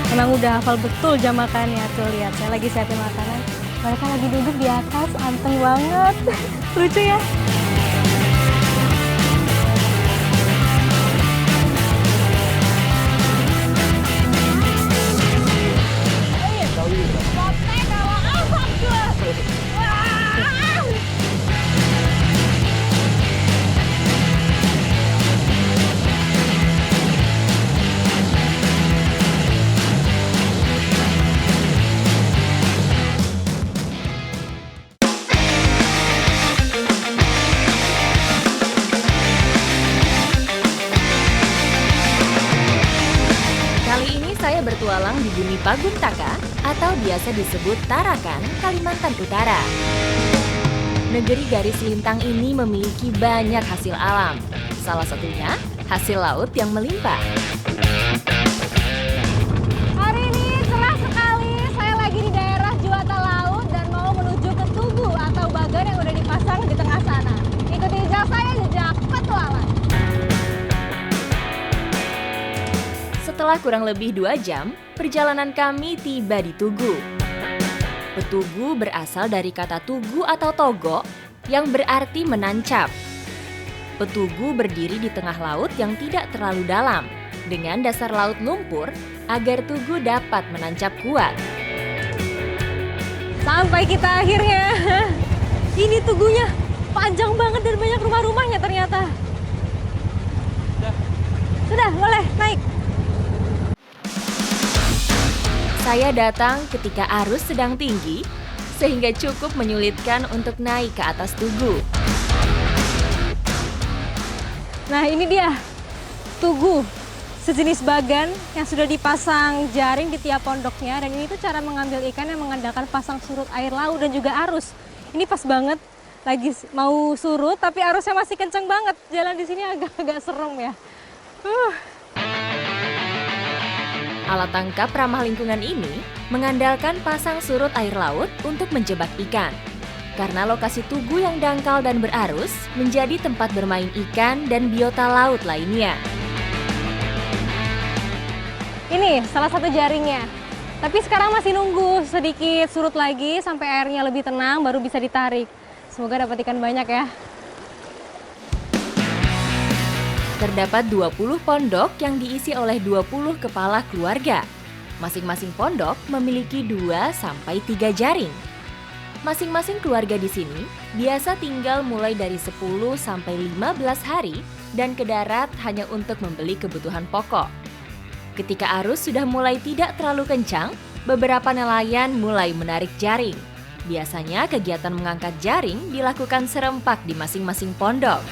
Emang udah hafal betul jam makannya. Tuh lihat, saya lagi siapin makanan. Mereka lagi duduk di atas, anteng banget. Lucu ya? Saya bertualang di bumi Paguntaka atau biasa disebut Tarakan, Kalimantan Utara. Negeri garis lintang ini memiliki banyak hasil alam. Salah satunya hasil laut yang melimpah. Hari ini cerah sekali. Saya lagi di daerah Juwata Laut dan mau menuju ke Tugu atau bagan yang udah dipasang di tengah sana. Ikuti jejak saya, jejak petualang. Setelah kurang lebih 2 jam, perjalanan kami tiba di Tugu. Petugu berasal dari kata tugu atau togo yang berarti menancap. Petugu berdiri di tengah laut yang tidak terlalu dalam, dengan dasar laut lumpur agar tugu dapat menancap kuat. Sampai kita akhirnya. Ini tugunya panjang banget dan banyak rumah-rumahnya ternyata. Sudah, boleh naik. Saya datang ketika arus sedang tinggi, sehingga cukup menyulitkan untuk naik ke atas tugu. Nah ini dia, tugu. Sejenis bagan yang sudah dipasang jaring di tiap pondoknya. Dan ini tuh cara mengambil ikan yang mengandalkan pasang surut air laut dan juga arus. Ini pas banget, lagi mau surut tapi arusnya masih kenceng banget. Jalan di sini agak-agak serem ya. Alat tangkap ramah lingkungan ini mengandalkan pasang surut air laut untuk menjebak ikan. Karena lokasi tugu yang dangkal dan berarus menjadi tempat bermain ikan dan biota laut lainnya. Ini salah satu jaringnya. Tapi sekarang masih nunggu sedikit surut lagi sampai airnya lebih tenang baru bisa ditarik. Semoga dapat ikan banyak ya. Terdapat 20 pondok yang diisi oleh 20 kepala keluarga. Masing-masing pondok memiliki 2-3 jaring. Masing-masing keluarga di sini biasa tinggal mulai dari 10-15 hari dan ke darat hanya untuk membeli kebutuhan pokok. Ketika arus sudah mulai tidak terlalu kencang, beberapa nelayan mulai menarik jaring. Biasanya kegiatan mengangkat jaring dilakukan serempak di masing-masing pondok.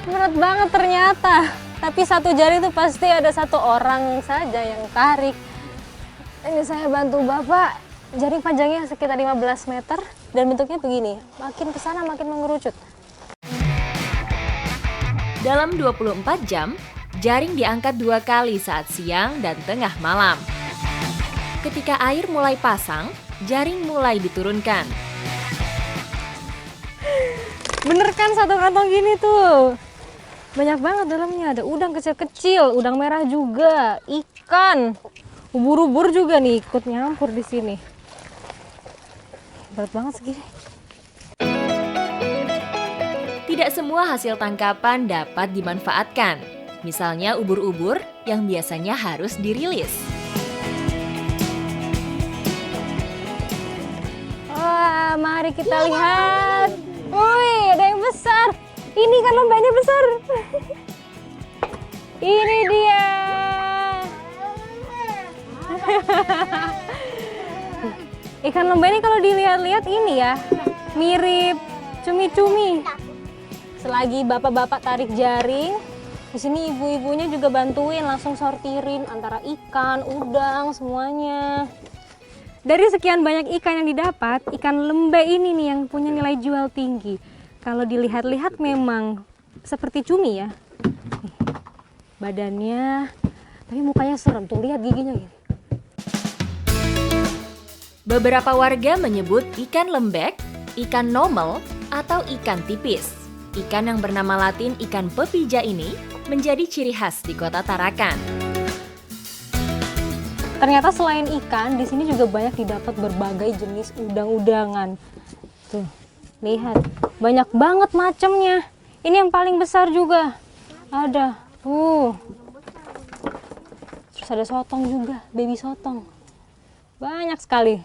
Berat banget ternyata. Tapi satu jari itu pasti ada satu orang saja yang tarik. Ini saya bantu Bapak. Jaring panjangnya sekitar 15 meter dan bentuknya begini. Makin ke sana makin mengerucut. Dalam 24 jam, jaring diangkat 2 kali saat siang dan tengah malam. Ketika air mulai pasang, jaring mulai diturunkan. Bener kan satu kantong gini tuh? Banyak banget dalamnya, ada udang kecil-kecil, udang merah juga, ikan, ubur-ubur juga nih ikut nyampur di sini. Berat banget segini. Tidak semua hasil tangkapan dapat dimanfaatkan. Misalnya ubur-ubur yang biasanya harus dirilis. Wah, mari kita lihat. Wih, ada yang besar. Ini kan lombanya besar. Ini dia. Ikan lomba ini kalau dilihat-lihat ini ya, mirip cumi-cumi. Selagi bapak-bapak tarik jaring, di sini ibu-ibunya juga bantuin langsung sortirin antara ikan, udang, semuanya. Dari sekian banyak ikan yang didapat, ikan lembe ini nih yang punya nilai jual tinggi. Kalau dilihat-lihat memang seperti cumi ya. Badannya, tapi mukanya serem. Tuh lihat giginya gitu. Beberapa warga menyebut ikan lembek, ikan nomel, atau ikan tipis. Ikan yang bernama latin ikan pepija ini menjadi ciri khas di kota Tarakan. Ternyata selain ikan, di sini juga banyak didapat berbagai jenis udang-udangan. Tuh, lihat, banyak banget macamnya. Ini yang paling besar juga. Ada, tuh. Terus ada sotong juga, baby sotong. Banyak sekali.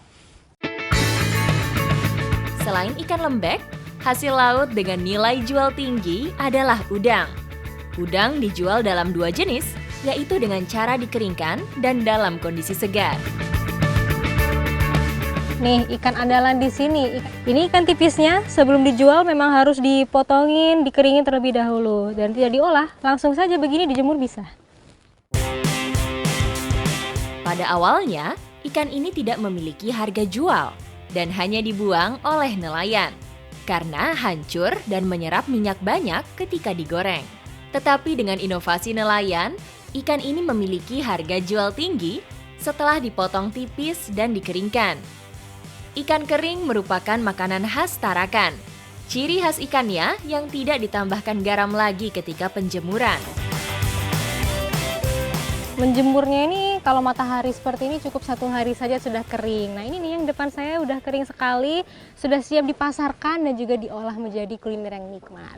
Selain ikan lembek, hasil laut dengan nilai jual tinggi adalah udang. Udang dijual dalam dua jenis, yaitu dengan cara dikeringkan dan dalam kondisi segar. Nih, ikan andalan di sini. Ini ikan tipisnya, sebelum dijual memang harus dipotongin, dikeringin terlebih dahulu. Dan tidak diolah, langsung saja begini dijemur bisa. Pada awalnya, ikan ini tidak memiliki harga jual dan hanya dibuang oleh nelayan karena hancur dan menyerap minyak banyak ketika digoreng. Tetapi dengan inovasi nelayan, ikan ini memiliki harga jual tinggi setelah dipotong tipis dan dikeringkan. Ikan kering merupakan makanan khas Tarakan. Ciri khas ikannya yang tidak ditambahkan garam lagi ketika penjemuran. Menjemurnya ini kalau matahari seperti ini cukup 1 hari saja sudah kering. Nah ini nih yang depan saya udah kering sekali, sudah siap dipasarkan dan juga diolah menjadi kuliner yang nikmat.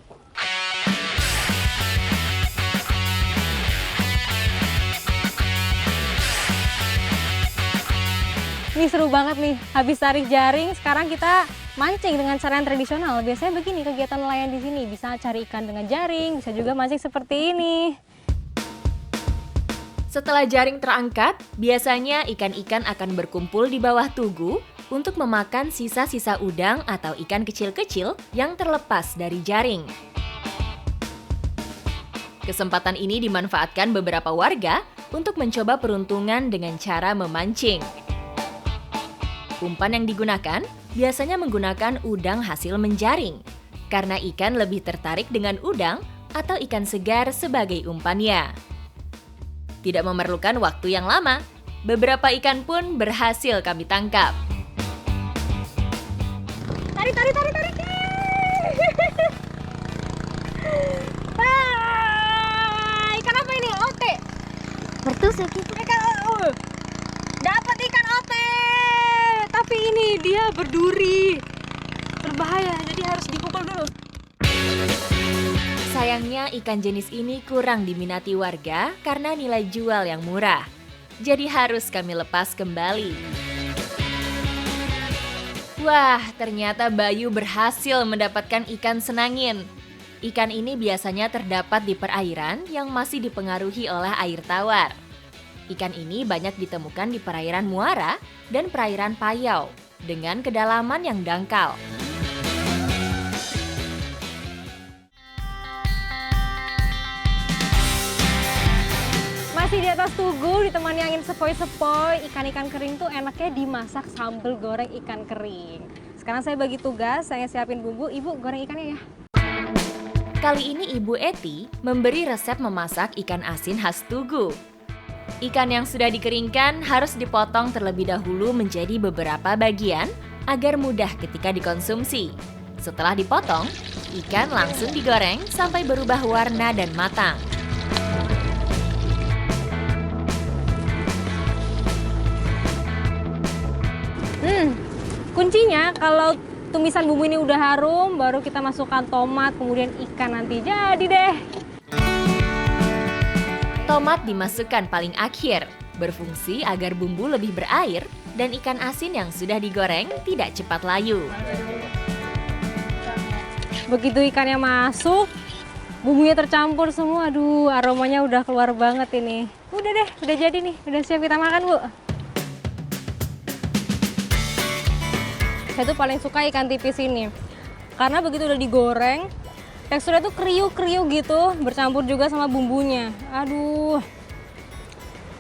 Ini seru banget nih, habis tarik jaring, sekarang kita mancing dengan cara yang tradisional. Biasanya begini kegiatan nelayan di sini, bisa cari ikan dengan jaring, bisa juga mancing seperti ini. Setelah jaring terangkat, biasanya ikan-ikan akan berkumpul di bawah tugu untuk memakan sisa-sisa udang atau ikan kecil-kecil yang terlepas dari jaring. Kesempatan ini dimanfaatkan beberapa warga untuk mencoba peruntungan dengan cara memancing. Umpan yang digunakan biasanya menggunakan udang hasil menjaring, karena ikan lebih tertarik dengan udang atau ikan segar sebagai umpannya. Tidak memerlukan waktu yang lama, beberapa ikan pun berhasil kami tangkap. Tarik. Ikan apa ini? Ote. Bertusuk itu. Dapat ikan ote. Tapi ini dia berduri. Berbahaya, jadi harus dipukul dulu. Sayangnya ikan jenis ini kurang diminati warga karena nilai jual yang murah. Jadi harus kami lepas kembali. Wah, ternyata Bayu berhasil mendapatkan ikan senangin. Ikan ini biasanya terdapat di perairan yang masih dipengaruhi oleh air tawar. Ikan ini banyak ditemukan di perairan Muara dan perairan Payau dengan kedalaman yang dangkal. Masih di atas tugu, ditemani angin sepoi-sepoi, ikan-ikan kering tuh enaknya dimasak sambal goreng ikan kering. Sekarang saya bagi tugas, saya siapin bumbu, Ibu goreng ikannya ya. Kali ini Ibu Eti memberi resep memasak ikan asin khas Tugu. Ikan yang sudah dikeringkan harus dipotong terlebih dahulu menjadi beberapa bagian agar mudah ketika dikonsumsi. Setelah dipotong, ikan langsung digoreng sampai berubah warna dan matang. Kuncinya kalau tumisan bumbu ini udah harum, baru kita masukkan tomat, kemudian ikan nanti jadi deh. Tomat dimasukkan paling akhir, berfungsi agar bumbu lebih berair dan ikan asin yang sudah digoreng tidak cepat layu. Begitu ikannya masuk, bumbunya tercampur semua, aduh aromanya udah keluar banget ini. Udah deh, udah jadi nih, udah siap kita makan Bu. Saya tuh paling suka ikan tipis ini, karena begitu udah digoreng, teksturnya tuh kriuk-kriuk gitu, bercampur juga sama bumbunya. Aduh,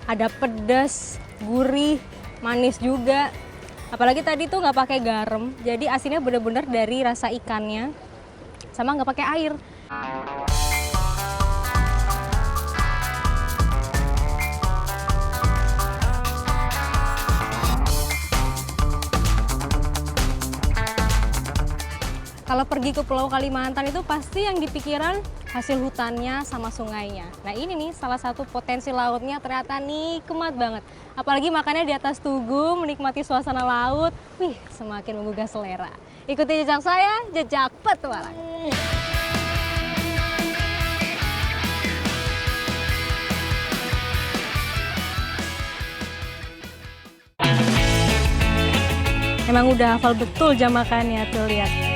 ada pedas, gurih, manis juga. Apalagi tadi tuh nggak pakai garam, jadi asinnya bener-bener dari rasa ikannya, sama nggak pakai air. Kalau pergi ke Pulau Kalimantan itu pasti yang dipikiran hasil hutannya sama sungainya. Nah ini nih salah satu potensi lautnya ternyata nikmat banget. Apalagi makannya di atas tugu, menikmati suasana laut. Wih, semakin menggugah selera. Ikuti jejak saya, jejak petualang. Emang udah hafal betul jam makannya tuh, lihat.